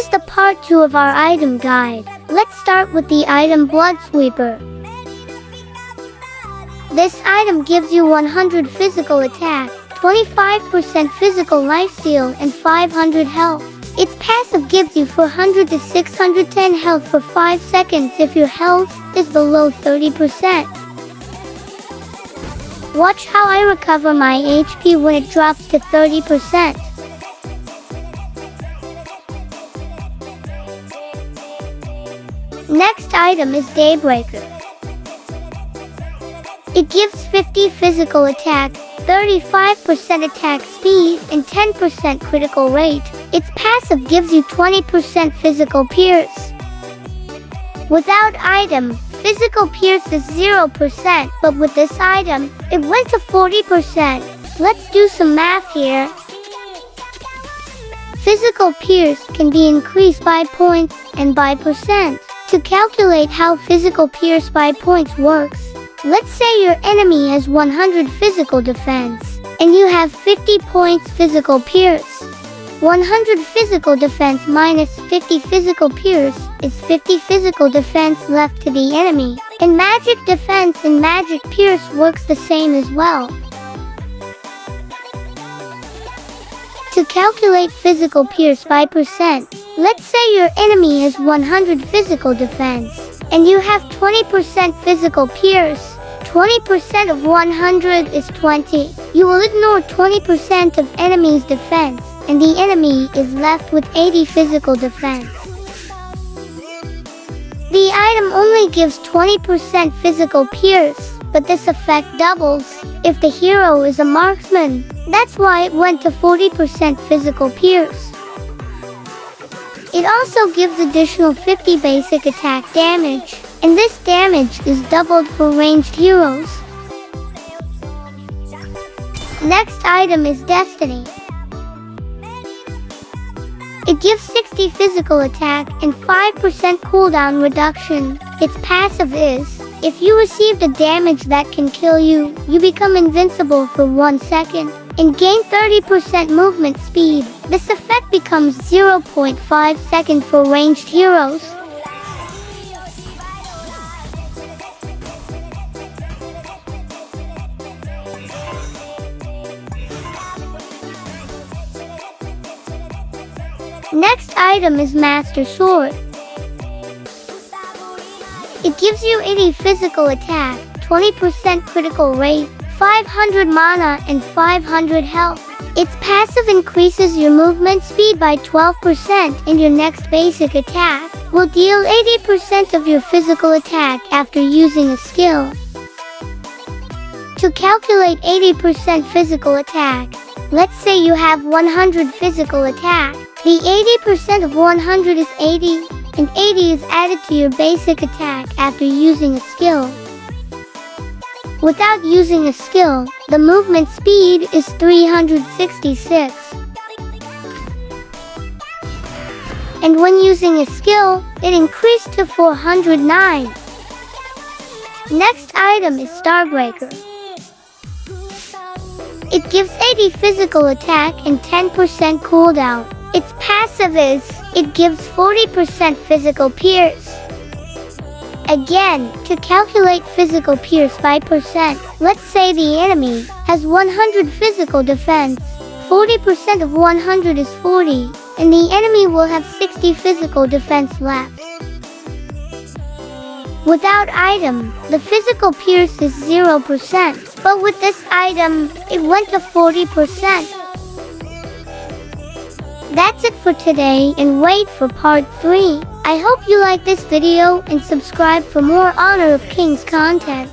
is the part 2 of our item guide. Let's start with the item Blood Sweeper. This item gives you 100 physical attack, 25% physical lifesteal and 500 health. Its passive gives you 400 to 610 health for 5 seconds if your health is below 30%. Watch how I recover my HP when it drops to 30%. Next item is Daybreaker. It gives 50 physical attack, 35% attack speed, and 10% critical rate. Its passive gives you 20% physical pierce. Without item, physical pierce is 0%, but with this item, it went to 40%. Let's do some math here. Physical pierce can be increased by points and by percent. To calculate how physical pierce by points works, let's say your enemy has 100 physical defense, and you have 50 points physical pierce. 100 physical defense minus 50 physical pierce is 50 physical defense left to the enemy. And magic defense and magic pierce works the same as well. To calculate physical pierce by percent, let's say your enemy has 100 physical defense, and you have 20% physical pierce. 20% of 100 is 20. You will ignore 20% of enemy's defense, and the enemy is left with 80 physical defense. The item only gives 20% physical pierce, but this effect doubles if the hero is a marksman. That's why it went to 40% physical pierce. It also gives additional 50 basic attack damage, and this damage is doubled for ranged heroes. Next item is Destiny. It gives 60 physical attack and 5% cooldown reduction. Its passive is, if you received a damage that can kill you, you become invincible for 1 second and gain 30% movement speed. This effect becomes 0.5 seconds for ranged heroes. Next item is Master Sword. It gives you 80 physical attack, 20% critical rate, 500 mana and 500 health. Its passive increases your movement speed by 12%, and your next basic attack will deal 80% of your physical attack after using a skill. To calculate 80% physical attack, let's say you have 100 physical attack. The 80% of 100 is 80, and 80 is added to your basic attack after using a skill. Without using a skill, the movement speed is 366. And when using a skill, it increased to 409. Next item is Starbreaker. It gives 80 physical attack and 10% cooldown. Its passive is, it gives 40% physical pierce. Again, to calculate physical pierce by percent, let's say the enemy has 100 physical defense. 40% of 100 is 40, and the enemy will have 60 physical defense left. Without item, the physical pierce is 0%, but with this item, it went to 40%. That's it for today, and wait for part 3. I hope you like this video and subscribe for more Honor of Kings content.